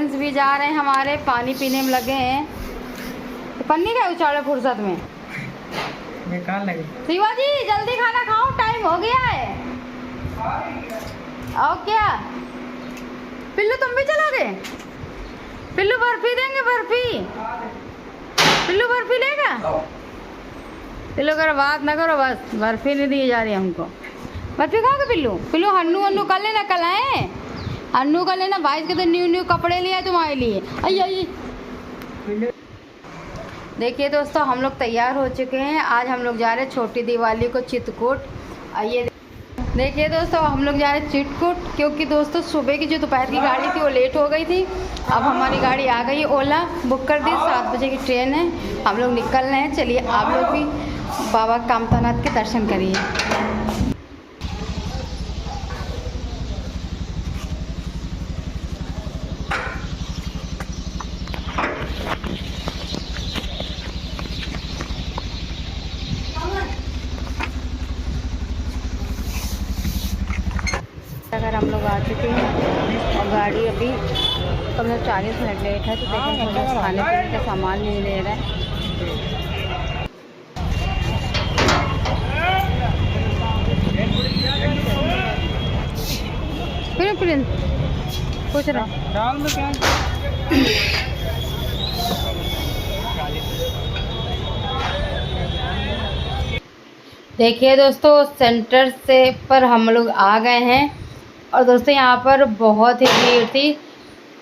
Prince भी जा रहे हैं हमारे, पानी पीने में लगे हैं। तो पन्नी क्या उछाड़े फुर्सत में लगे। शिवा जी जल्दी खाना खाओ, टाइम हो गया है। और क्या पिल्लू तुम भी चलोगे? पिल्लू बर्फी देंगे, बर्फी। पिल्लू बर्फी लेगा? पिल्लू कर बात ना करो, बस बर्फी नहीं दी जा रही हमको। बर्फी खाओगे पिल्लू? पिल्लू हन्नू हन्नू कर लेना, कल आए हन्नू कर लेना। 22 के तो न्यू कपड़े लिए तुम्हारे लिए। आई आई देखिए दोस्तों, हम लोग तैयार हो चुके हैं। आज हम लोग जा रहे हैं छोटी दिवाली को चित्रकूट। आइए देखिए दोस्तों, हम लोग जा रहे हैं चित्रकूट, क्योंकि दोस्तों सुबह की जो दोपहर की गाड़ी थी वो लेट हो गई थी। अब हमारी गाड़ी आ गई, ओला बुक कर दी, 7 बजे की ट्रेन है। हम लोग निकल रहे हैं। चलिए आप लोग भी बाबा कामतानाथ के दर्शन करिए। अगर हम लोग आ चुके हैं और गाड़ी अभी कम से 40 मिनट लेट है, तो देखिए खाने पीने का सामान नहीं ले रहा है। फिर पूछ रहा देखिए दोस्तों, सेंटर से पर हम लोग आ गए हैं। और दोस्तों यहाँ पर बहुत ही भीड़ थी।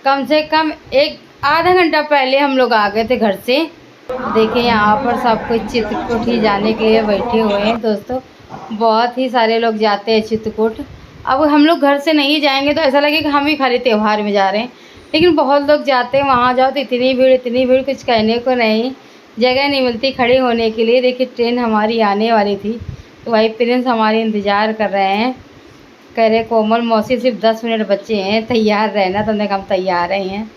कम से कम आधा घंटा पहले हम लोग आ गए थे घर से। देखिए यहाँ पर सब कुछ चित्रकूट ही जाने के लिए बैठे हुए हैं। दोस्तों बहुत ही सारे लोग जाते हैं चित्रकूट। अब हम लोग घर से नहीं जाएंगे तो ऐसा लगेगा हम ही खाली त्यौहार में जा रहे हैं, लेकिन बहुत लोग जाते हैं। वहाँ जाओ तो इतनी भीड़ कुछ कहने को नहीं, जगह नहीं मिलती खड़ी होने के लिए। देखिए ट्रेन हमारी आने वाली थी, तो भाई प्रिंस हमारे इंतज़ार कर रहे हैं। कह रहे कोमल मौसी सिर्फ 10 मिनट बचे हैं, तैयार रहना। तो हमने कहा हम तैयार हैं।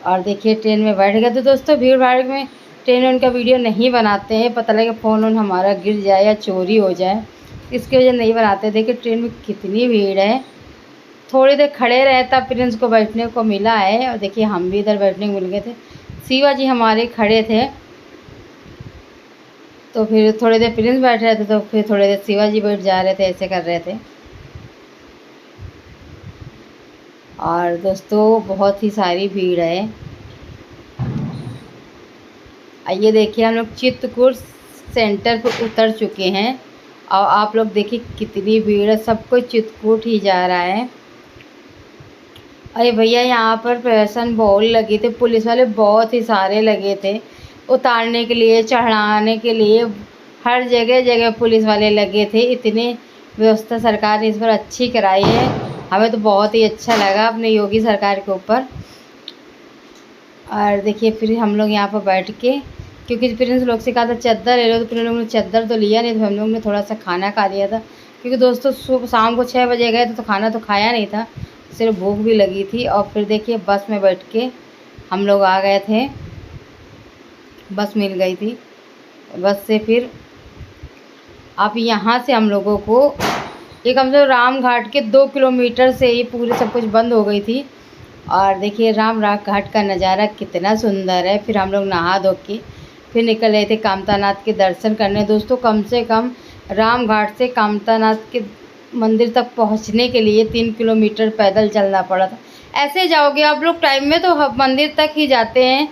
और देखिए ट्रेन में बैठ गए। तो दोस्तों भीड़ भाड़ में ट्रेन उनका वीडियो नहीं बनाते हैं, पता लगे फ़ोन हमारा गिर जाए या चोरी हो जाए, इसकी वजह नहीं बनाते। देखिए ट्रेन में कितनी भीड़ है। थोड़ी देर खड़े रहे तब प्रिंस को बैठने को मिला है। और देखिए हम भी इधर बैठने को मिल गए थे। शिवा जी हमारे खड़े थे, तो फिर थोड़ी देर प्रिंस बैठ रहे थे, तो फिर थोड़ी देर शिवा जी बैठ जा रहे थे, ऐसे कर रहे थे। और दोस्तों बहुत ही सारी भीड़ है। आइए देखिए, हम लोग चित्रकूट सेंटर पर उतर चुके हैं। और आप लोग देखिए कितनी भीड़ है, सब कोई चित्रकूट ही जा रहा है। अरे भैया यहाँ पर प्रशासन बॉल लगे थे, पुलिस वाले बहुत ही सारे लगे थे, उतारने के लिए, चढ़ाने के लिए, हर जगह जगह पुलिस वाले लगे थे। इतनी व्यवस्था सरकार ने इस पर अच्छी कराई है, हमें तो बहुत ही अच्छा लगा अपने योगी सरकार के ऊपर। और देखिए फिर हम लोग यहाँ पर बैठ के, क्योंकि प्रिंस लोग से कहा था चद्दर ले लो, तो प्रिंस लोग ने चद्दर तो लिया नहीं, तो हम लोग ने थोड़ा सा खाना खा लिया था। क्योंकि दोस्तों सुबह शाम को 6 बजे गए थे, तो खाना तो खाया नहीं था, सिर्फ भूख भी लगी थी। और फिर देखिए बस में बैठ के हम लोग आ गए थे, बस मिल गई थी। बस से फिर आप यहाँ से हम लोगों को एक कम से कम राम घाट के 2 किलोमीटर से ही पूरे सब कुछ बंद हो गई थी। और देखिए राम घाट का नज़ारा कितना सुंदर है। फिर हम लोग नहा धो के फिर निकल रहे थे कामतानाथ के दर्शन करने। दोस्तों कम से कम राम घाट से कामतानाथ के मंदिर तक पहुंचने के लिए 3 किलोमीटर पैदल चलना पड़ा था। ऐसे जाओगे आप लोग टाइम में तो मंदिर तक ही जाते हैं,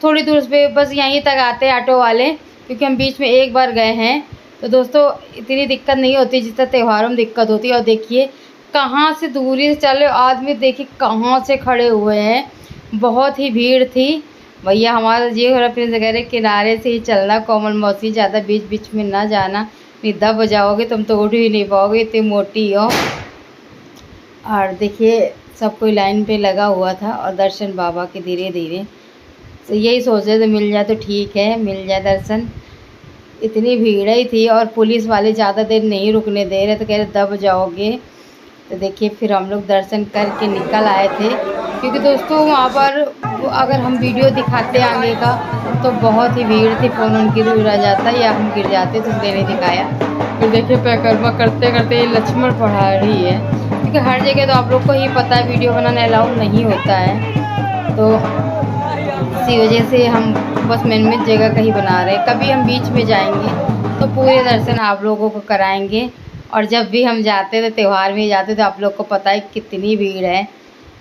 थोड़ी दूर पे बस यहीं तक आते हैं ऑटो वाले, क्योंकि हम बीच में एक बार गए हैं। तो दोस्तों इतनी दिक्कत नहीं होती जितना त्योहारों में दिक्कत होती है। और देखिए कहाँ से दूरी से चले आदमी, देखिए कहाँ से खड़े हुए हैं, बहुत ही भीड़ थी। भैया हमारा ये हो रहा प्रिंस वगैरह किनारे से ही चलना, कोमल मौसी ज़्यादा बीच बीच में ना जाना, नहीं दब जाओगे, तुम तो उठ ही नहीं पाओगे, इतनी मोटी हो। और देखिए सब कोई लाइन पे लगा हुआ था और दर्शन बाबा के धीरे धीरे। तो यही सोच रहे थे मिल जाए तो ठीक है, मिल जाए दर्शन। इतनी भीड़ ही थी और पुलिस वाले ज़्यादा देर नहीं रुकने दे रहे, तो कह रहे दब जाओगे। तो देखिए फिर हम लोग दर्शन करके निकल आए थे, क्योंकि दोस्तों वहाँ पर अगर हम वीडियो दिखाते आगे का तो बहुत ही भीड़ थी, फ़ोन उनकी दूर आ जाता या हम गिर जाते, तो इसलिए नहीं दिखाया। फिर देखिए परिक्रमा करते करते लक्ष्मण पहाड़ी है, क्योंकि हर जगह तो आप लोग को ही पता है वीडियो बनाना अलाउड नहीं होता है। तो इसी वजह से हम बस मेन जगह कहीं बना रहे हैं। कभी हम बीच में जाएंगे तो पूरे दर्शन आप लोगों को कराएंगे। और जब भी हम जाते तो त्यौहार में जाते तो आप लोग को पता है कितनी भीड़ है,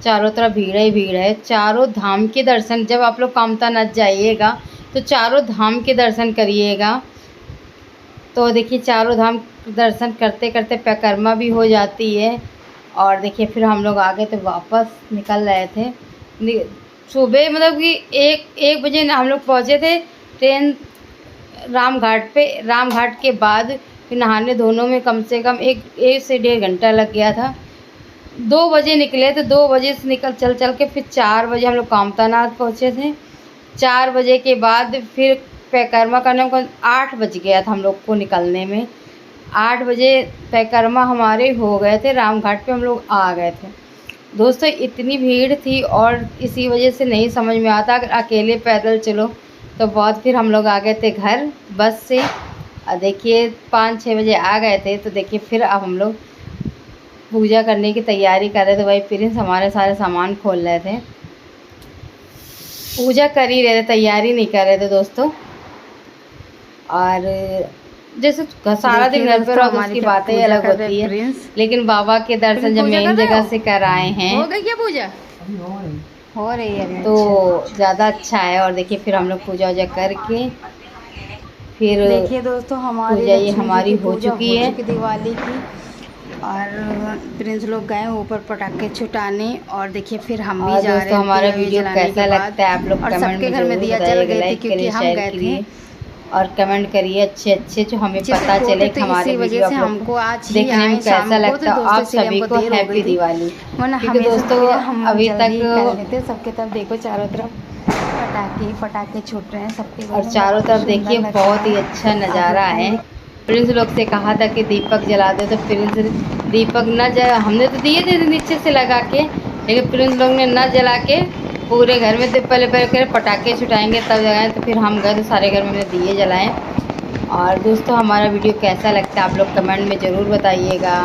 चारों तरफ भीड़ ही भीड़ है। चारों धाम के दर्शन, जब आप लोग कामता नच जाइएगा तो चारों धाम के दर्शन करिएगा। तो देखिए चारों धाम दर्शन करते करते परिक्रमा भी हो जाती है। और देखिए फिर हम लोग आगे तो वापस निकल रहे थे। सुबह मतलब कि एक बजे हम लोग पहुँचे थे ट्रेन रामघाट पे। रामघाट के बाद फिर नहाने धोने में कम से कम एक से 1.5 घंटा लग गया था। 2 बजे निकले तो 2 बजे से निकल चल के फिर 4 बजे हम लोग कामतानाथ पहुँचे थे। 4 बजे के बाद फिर परिक्रमा करने को 8 बज गया था हम लोग को निकलने में। 8 बजे परिक्रमा हमारे हो गए थे, रामघाट पे हम लोग आ गए थे। दोस्तों इतनी भीड़ थी और इसी वजह से नहीं समझ में आता अगर अकेले पैदल चलो तो बहुत। फिर हम लोग आ गए थे घर बस से। और देखिए 5-6 बजे आ गए थे। तो देखिए फिर अब हम लोग पूजा करने की तैयारी कर रहे थे। भाई प्रिंस हमारे सारे सामान खोल रहे थे, पूजा कर ही रहे थे, तैयारी नहीं कर रहे थे दोस्तों। और जैसे सारा दिन घर पे रहो तो उसकी बातें अलग होती है, लेकिन बाबा के दर्शन जब मेन जगह से कराए हैं हो गई क्या पूजा? हो रही है तो ज़्यादा अच्छा है। और देखिए फिर हम लोग पूजा वूजा करके फिर देखिए दोस्तों हमारी पूजा ये हमारी हो चुकी है दिवाली की। और प्रिंस लोग गए ऊपर पटाखे छुटाने। और देखिए फिर हम भी जा रहे हैं। हमारा वीडियो कैसा लगता है आप लोग कमेंट में घर में दिया जल गए थे क्योंकि हम गए थे। और कमेंट करिए अच्छे जो हमें पता चले कि हमारे वीडियो हमको आज देखने में कैसा लगता है। आप सभी को हैप्पी दिवाली। क्योंकि दोस्तों अभी तक सबके तरफ देखो, चारों तरफ पटाखे छूट रहे हैं सबके। और चारों तरफ देखिए बहुत ही अच्छा नज़ारा है। प्रिंस लोग से कहा था कि दीपक जला दे तो प्रिंस दीपक न जला, हमने तो दिए थे नीचे से लगा के, लेकिन प्रिंस लोग ने न जला के पूरे घर में पहले पटाखे छुटाएंगे तब जलाएं। तो फिर हम गए तो सारे घर में दिए जलाएं। और दोस्तों हमारा वीडियो कैसा लगता है आप लोग कमेंट में ज़रूर बताइएगा।